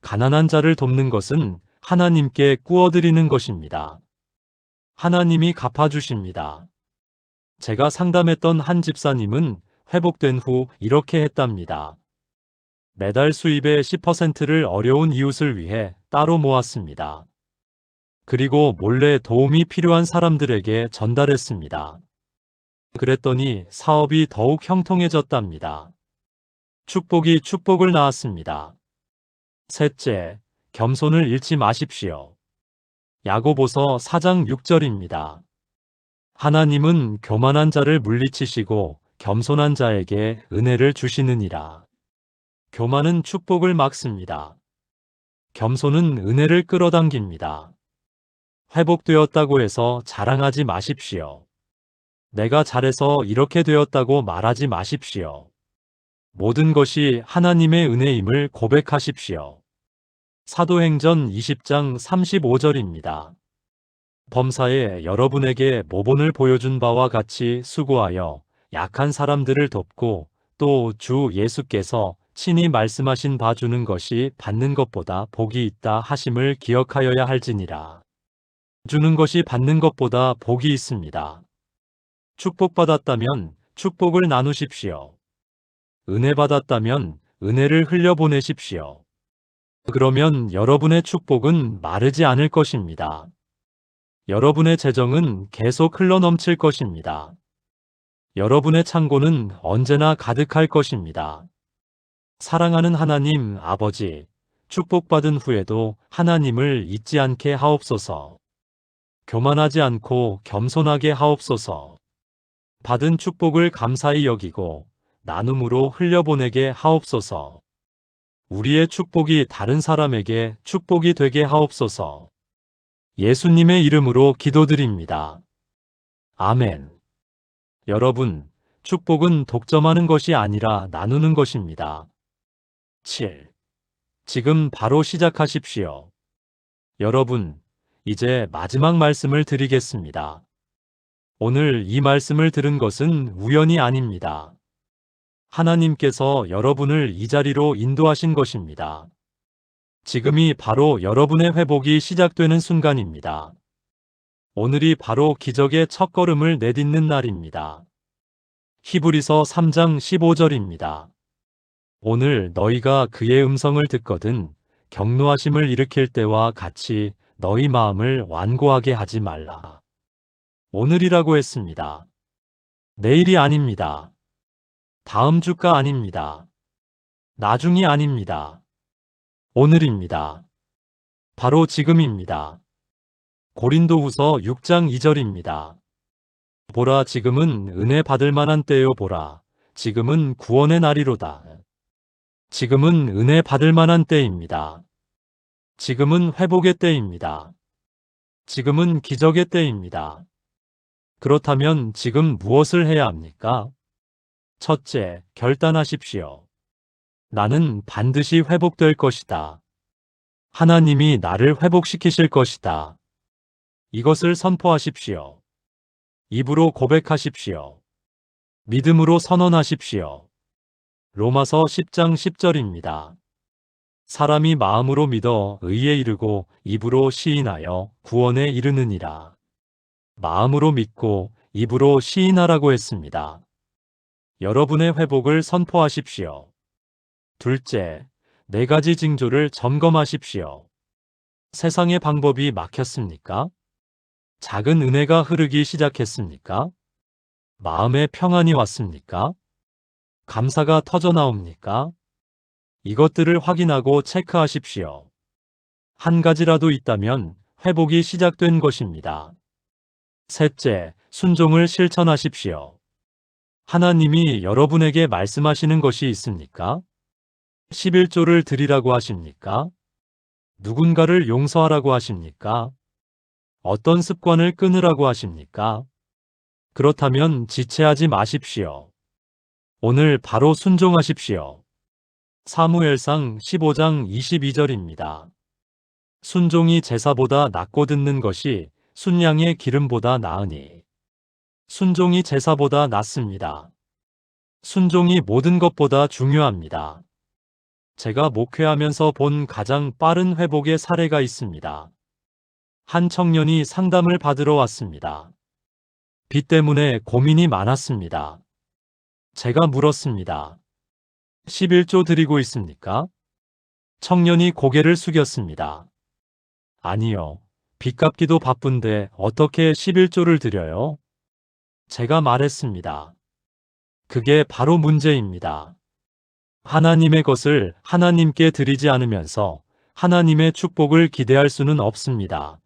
가난한 자를 돕는 것은 하나님께 꾸어드리는 것입니다. 하나님이 갚아주십니다. 제가 상담했던 한 집사님은 회복된 후 이렇게 했답니다. 매달 수입의 10%를 어려운 이웃을 위해 따로 모았습니다. 그리고 몰래 도움이 필요한 사람들에게 전달했습니다. 그랬더니 사업이 더욱 형통해졌답니다. 축복이 축복을 낳았습니다. 셋째, 겸손을 잃지 마십시오. 야고보서 4장 6절입니다. 하나님은 교만한 자를 물리치시고 겸손한 자에게 은혜를 주시느니라. 교만은 축복을 막습니다. 겸손은 은혜를 끌어당깁니다. 회복되었다고 해서 자랑하지 마십시오. 내가 잘해서 이렇게 되었다고 말하지 마십시오. 모든 것이 하나님의 은혜임을 고백하십시오. 사도행전 20장 35절입니다. 범사에 여러분에게 모본을 보여준 바와 같이 수고하여 약한 사람들을 돕고 또 주 예수께서 친히 말씀하신 바 주는 것이 받는 것보다 복이 있다 하심을 기억하여야 할지니라. 주는 것이 받는 것보다 복이 있습니다. 축복받았다면 축복을 나누십시오. 은혜 받았다면 은혜를 흘려보내십시오. 그러면 여러분의 축복은 마르지 않을 것입니다. 여러분의 재정은 계속 흘러넘칠 것입니다. 여러분의 창고는 언제나 가득할 것입니다. 사랑하는 하나님 아버지, 축복받은 후에도 하나님을 잊지 않게 하옵소서. 교만하지 않고 겸손하게 하옵소서. 받은 축복을 감사히 여기고 나눔으로 흘려보내게 하옵소서. 우리의 축복이 다른 사람에게 축복이 되게 하옵소서. 예수님의 이름으로 기도드립니다. 아멘. 여러분, 축복은 독점하는 것이 아니라 나누는 것입니다. 7. 지금 바로 시작하십시오. 여러분, 이제 마지막 말씀을 드리겠습니다. 오늘 이 말씀을 들은 것은 우연이 아닙니다. 하나님께서 여러분을 이 자리로 인도하신 것입니다. 지금이 바로 여러분의 회복이 시작되는 순간입니다. 오늘이 바로 기적의 첫걸음을 내딛는 날입니다. 히브리서 3장 15절입니다. 오늘 너희가 그의 음성을 듣거든 격노하심을 일으킬 때와 같이 너희 마음을 완고하게 하지 말라. 오늘이라고 했습니다. 내일이 아닙니다. 다음 주가 아닙니다. 나중이 아닙니다. 오늘입니다. 바로 지금입니다. 고린도후서 6장 2절입니다. 보라 지금은 은혜 받을 만한 때요 보라 지금은 구원의 날이로다. 지금은 은혜 받을 만한 때입니다. 지금은 회복의 때입니다. 지금은 기적의 때입니다. 그렇다면 지금 무엇을 해야 합니까? 첫째, 결단하십시오. 나는 반드시 회복될 것이다. 하나님이 나를 회복시키실 것이다. 이것을 선포하십시오. 입으로 고백하십시오. 믿음으로 선언하십시오. 로마서 10장 10절입니다. 사람이 마음으로 믿어 의에 이르고 입으로 시인하여 구원에 이르느니라. 마음으로 믿고 입으로 시인하라고 했습니다. 여러분의 회복을 선포하십시오. 둘째, 4가지 징조를 점검하십시오. 세상의 방법이 막혔습니까? 작은 은혜가 흐르기 시작했습니까? 마음에 평안이 왔습니까? 감사가 터져나옵니까? 이것들을 확인하고 체크하십시오. 한 가지라도 있다면 회복이 시작된 것입니다. 셋째, 순종을 실천하십시오. 하나님이 여러분에게 말씀하시는 것이 있습니까? 11조를 드리라고 하십니까? 누군가를 용서하라고 하십니까? 어떤 습관을 끊으라고 하십니까? 그렇다면 지체하지 마십시오. 오늘 바로 순종하십시오. 사무엘상 15장 22절입니다. 순종이 제사보다 낫고 듣는 것이 순양의 기름보다 나으니. 순종이 제사보다 낫습니다. 순종이 모든 것보다 중요합니다. 제가 목회하면서 본 가장 빠른 회복의 사례가 있습니다. 한 청년이 상담을 받으러 왔습니다. 빚 때문에 고민이 많았습니다. 제가 물었습니다. 11조 드리고 있습니까? 청년이 고개를 숙였습니다. 아니요. 빚 갚기도 바쁜데 어떻게 11조를 드려요? 제가 말했습니다. 그게 바로 문제입니다. 하나님의 것을 하나님께 드리지 않으면서 하나님의 축복을 기대할 수는 없습니다.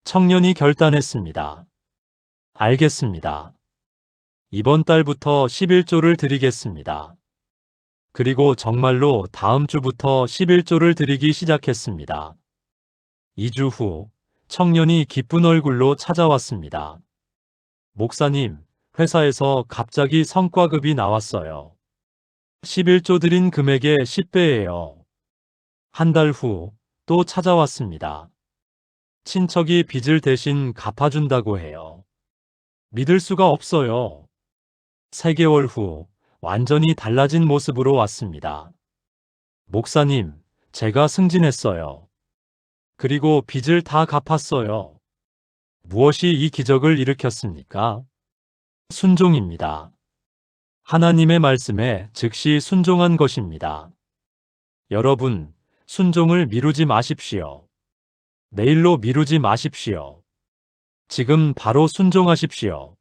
청년이 결단했습니다. 알겠습니다. 이번 달부터 11조를 드리겠습니다. 그리고 정말로 다음 주부터 11조를 드리기 시작했습니다. 2주 후 청년이 기쁜 얼굴로 찾아왔습니다. 목사님, 회사에서 갑자기 성과급이 나왔어요. 11조 드린 금액의 10배예요. 한 달 후 또 찾아왔습니다. 친척이 빚을 대신 갚아준다고 해요. 믿을 수가 없어요. 3개월 후 완전히 달라진 모습으로 왔습니다. 목사님, 제가 승진했어요. 그리고 빚을 다 갚았어요. 무엇이 이 기적을 일으켰습니까? 순종입니다. 하나님의 말씀에 즉시 순종한 것입니다. 여러분, 순종을 미루지 마십시오. 내일로 미루지 마십시오. 지금 바로 순종하십시오.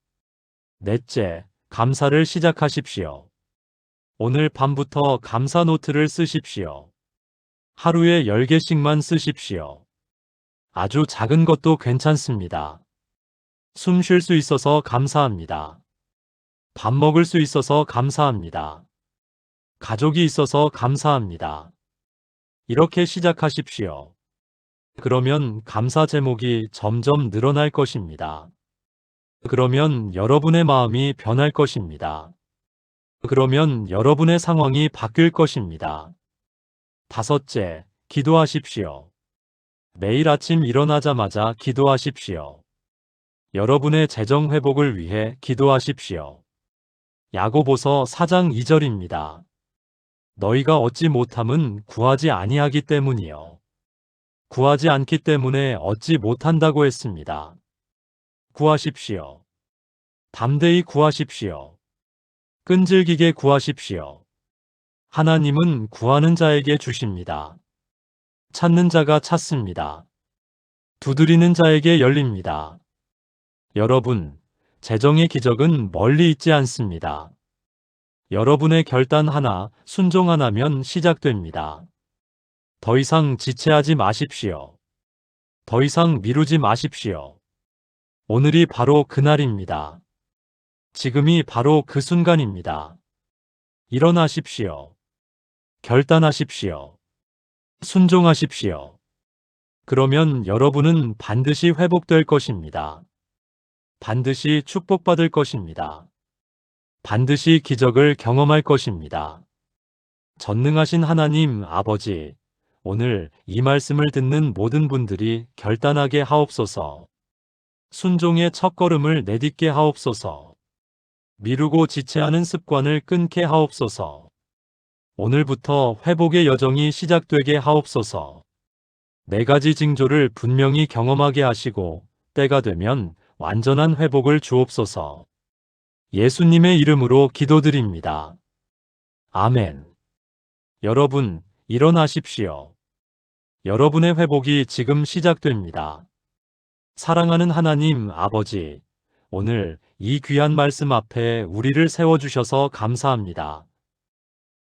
넷째, 감사를 시작하십시오. 오늘 밤부터 감사 노트를 쓰십시오. 하루에 10개씩만 쓰십시오. 아주 작은 것도 괜찮습니다. 숨 쉴 수 있어서 감사합니다. 밥 먹을 수 있어서 감사합니다. 가족이 있어서 감사합니다. 이렇게 시작하십시오. 그러면 감사 제목이 점점 늘어날 것입니다. 그러면 여러분의 마음이 변할 것입니다. 그러면 여러분의 상황이 바뀔 것입니다. 5째, 기도하십시오. 매일 아침 일어나자마자 기도하십시오. 여러분의 재정 회복을 위해 기도하십시오. 야고보서 4장 2절입니다. 너희가 얻지 못함은 구하지 아니하기 때문이요. 구하지 않기 때문에 얻지 못한다고 했습니다. 구하십시오. 담대히 구하십시오. 끈질기게 구하십시오. 하나님은 구하는 자에게 주십니다. 찾는 자가 찾습니다. 두드리는 자에게 열립니다. 여러분, 재정의 기적은 멀리 있지 않습니다. 여러분의 결단 하나, 순종 하나면 시작됩니다. 더 이상 지체하지 마십시오. 더 이상 미루지 마십시오. 오늘이 바로 그날입니다. 지금이 바로 그 순간입니다. 일어나십시오. 결단하십시오. 순종하십시오. 그러면 여러분은 반드시 회복될 것입니다. 반드시 축복받을 것입니다. 반드시 기적을 경험할 것입니다. 전능하신 하나님 아버지, 오늘 이 말씀을 듣는 모든 분들이 결단하게 하옵소서. 순종의 첫걸음을 내딛게 하옵소서. 미루고 지체하는 습관을 끊게 하옵소서. 오늘부터 회복의 여정이 시작되게 하옵소서. 4가지 징조를 분명히 경험하게 하시고 때가 되면 완전한 회복을 주옵소서. 예수님의 이름으로 기도드립니다. 아멘. 여러분, 일어나십시오. 여러분의 회복이 지금 시작됩니다. 사랑하는 하나님 아버지, 오늘 이 귀한 말씀 앞에 우리를 세워주셔서 감사합니다.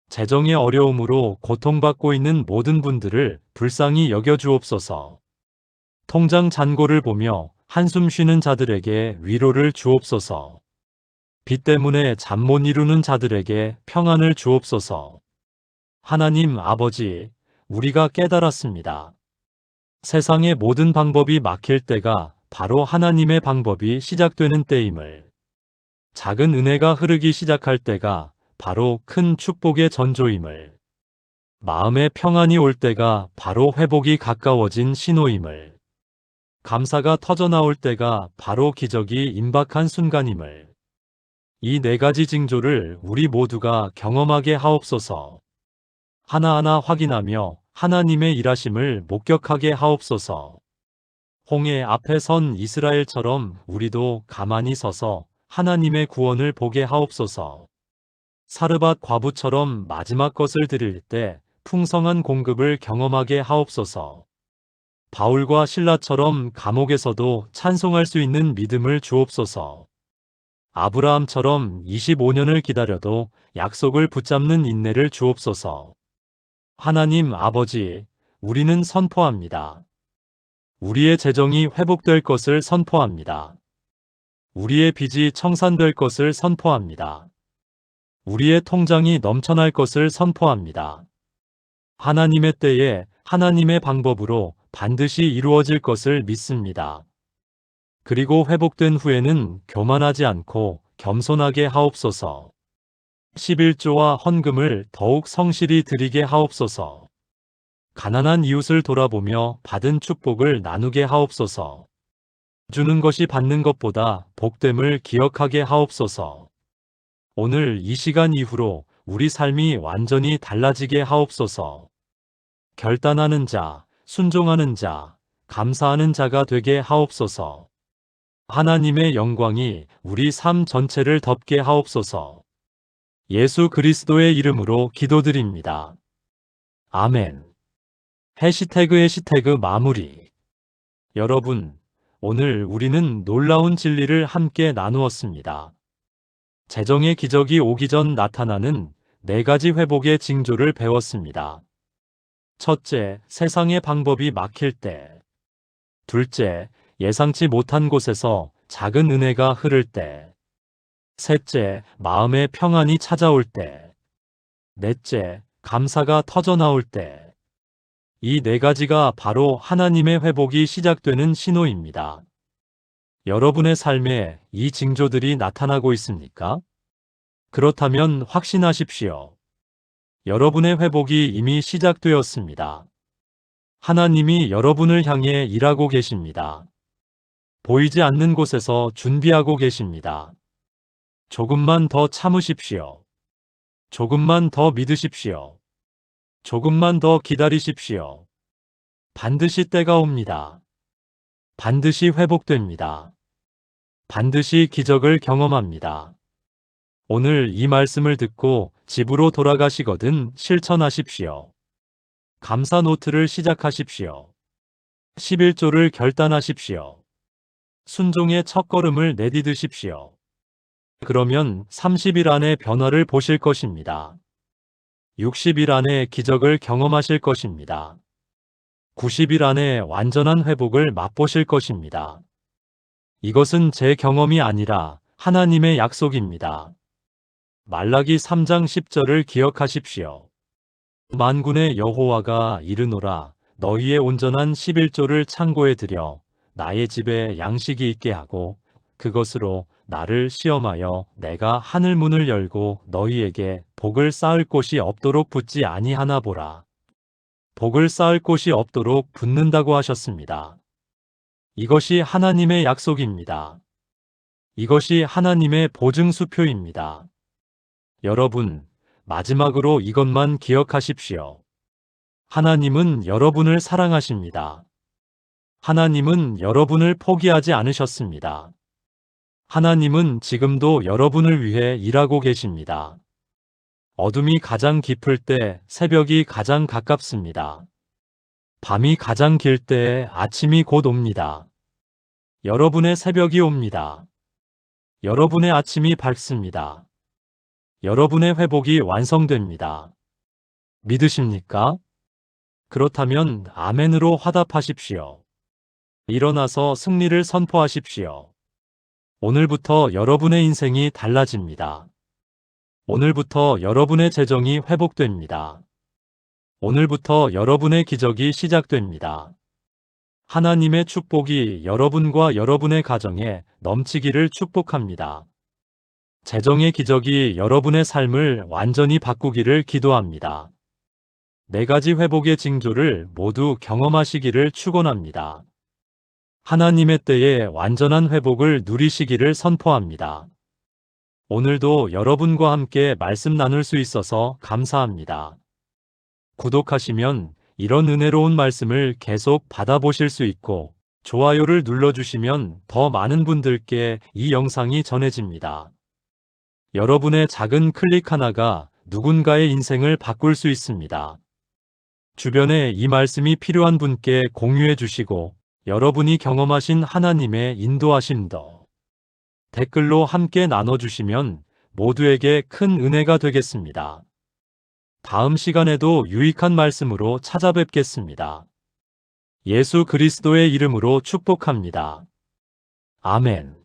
재정의 어려움으로 고통받고 있는 모든 분들을 불쌍히 여겨주옵소서. 통장 잔고를 보며 한숨 쉬는 자들에게 위로를 주옵소서. 빚 때문에 잠 못 이루는 자들에게 평안을 주옵소서. 하나님 아버지, 우리가 깨달았습니다. 세상의 모든 방법이 막힐 때가 바로 하나님의 방법이 시작되는 때임을. 작은 은혜가 흐르기 시작할 때가 바로 큰 축복의 전조임을. 마음의 평안이 올 때가 바로 회복이 가까워진 신호임을. 감사가 터져나올 때가 바로 기적이 임박한 순간임을. 이 4가지 징조를 우리 모두가 경험하게 하옵소서. 하나하나 확인하며 하나님의 일하심을 목격하게 하옵소서. 홍해 앞에 선 이스라엘처럼 우리도 가만히 서서 하나님의 구원을 보게 하옵소서. 사르밧 과부처럼 마지막 것을 드릴 때 풍성한 공급을 경험하게 하옵소서. 바울과 실라처럼 감옥에서도 찬송할 수 있는 믿음을 주옵소서. 아브라함처럼 25년을 기다려도 약속을 붙잡는 인내를 주옵소서. 하나님 아버지, 우리는 선포합니다. 우리의 재정이 회복될 것을 선포합니다. 우리의 빚이 청산될 것을 선포합니다. 우리의 통장이 넘쳐날 것을 선포합니다. 하나님의 때에 하나님의 방법으로 반드시 이루어질 것을 믿습니다. 그리고 회복된 후에는 교만하지 않고 겸손하게 하옵소서. 11조와 헌금을 더욱 성실히 드리게 하옵소서. 가난한 이웃을 돌아보며 받은 축복을 나누게 하옵소서. 주는 것이 받는 것보다 복됨을 기억하게 하옵소서. 오늘 이 시간 이후로 우리 삶이 완전히 달라지게 하옵소서. 결단하는 자, 순종하는 자, 감사하는 자가 되게 하옵소서. 하나님의 영광이 우리 삶 전체를 덮게 하옵소서. 예수 그리스도의 이름으로 기도드립니다. 아멘. 해시태그 마무리. 여러분, 오늘 우리는 놀라운 진리를 함께 나누었습니다. 재정의 기적이 오기 전 나타나는 4가지 회복의 징조를 배웠습니다. 첫째, 세상의 방법이 막힐 때. 둘째, 예상치 못한 곳에서 작은 은혜가 흐를 때. 셋째, 마음의 평안이 찾아올 때. 넷째, 감사가 터져나올 때. 이 4가지가 바로 하나님의 회복이 시작되는 신호입니다. 여러분의 삶에 이 징조들이 나타나고 있습니까? 그렇다면 확신하십시오. 여러분의 회복이 이미 시작되었습니다. 하나님이 여러분을 향해 일하고 계십니다. 보이지 않는 곳에서 준비하고 계십니다. 조금만 더 참으십시오. 조금만 더 믿으십시오. 조금만 더 기다리십시오. 반드시 때가 옵니다. 반드시 회복됩니다. 반드시 기적을 경험합니다. 오늘 이 말씀을 듣고 집으로 돌아가시거든 실천하십시오. 감사 노트를 시작하십시오. 11조를 결단하십시오. 순종의 첫걸음을 내디드십시오. 그러면 30일 안에 변화를 보실 것입니다. 60일 안에 기적을 경험하실 것입니다. 90일 안에 완전한 회복을 맛보실 것입니다. 이것은 제 경험이 아니라 하나님의 약속입니다. 말라기 3장 10절을 기억하십시오. 만군의 여호와가 이르노라, 너희의 온전한 11조를 창고에 들여 나의 집에 양식이 있게 하고 그것으로 나를 시험하여 내가 하늘 문을 열고 너희에게 복을 쌓을 곳이 없도록 붓지 아니하나 보라. 복을 쌓을 곳이 없도록 붓는다고 하셨습니다. 이것이 하나님의 약속입니다. 이것이 하나님의 보증수표입니다. 여러분, 마지막으로 이것만 기억하십시오. 하나님은 여러분을 사랑하십니다. 하나님은 여러분을 포기하지 않으셨습니다. 하나님은 지금도 여러분을 위해 일하고 계십니다. 어둠이 가장 깊을 때 새벽이 가장 가깝습니다. 밤이 가장 길 때 아침이 곧 옵니다. 여러분의 새벽이 옵니다. 여러분의 아침이 밝습니다. 여러분의 회복이 완성됩니다. 믿으십니까? 그렇다면 아멘으로 화답하십시오. 일어나서 승리를 선포하십시오. 오늘부터 여러분의 인생이 달라집니다. 오늘부터 여러분의 재정이 회복됩니다. 오늘부터 여러분의 기적이 시작됩니다. 하나님의 축복이 여러분과 여러분의 가정에 넘치기를 축복합니다. 재정의 기적이 여러분의 삶을 완전히 바꾸기를 기도합니다. 4가지 회복의 징조를 모두 경험하시기를 축원합니다. 하나님의 때에 완전한 회복을 누리시기를 선포합니다. 오늘도 여러분과 함께 말씀 나눌 수 있어서 감사합니다. 구독하시면 이런 은혜로운 말씀을 계속 받아보실 수 있고 좋아요를 눌러주시면 더 많은 분들께 이 영상이 전해집니다. 여러분의 작은 클릭 하나가 누군가의 인생을 바꿀 수 있습니다. 주변에 이 말씀이 필요한 분께 공유해 주시고 여러분이 경험하신 하나님의 인도하심도 댓글로 함께 나눠주시면 모두에게 큰 은혜가 되겠습니다. 다음 시간에도 유익한 말씀으로 찾아뵙겠습니다. 예수 그리스도의 이름으로 축복합니다. 아멘.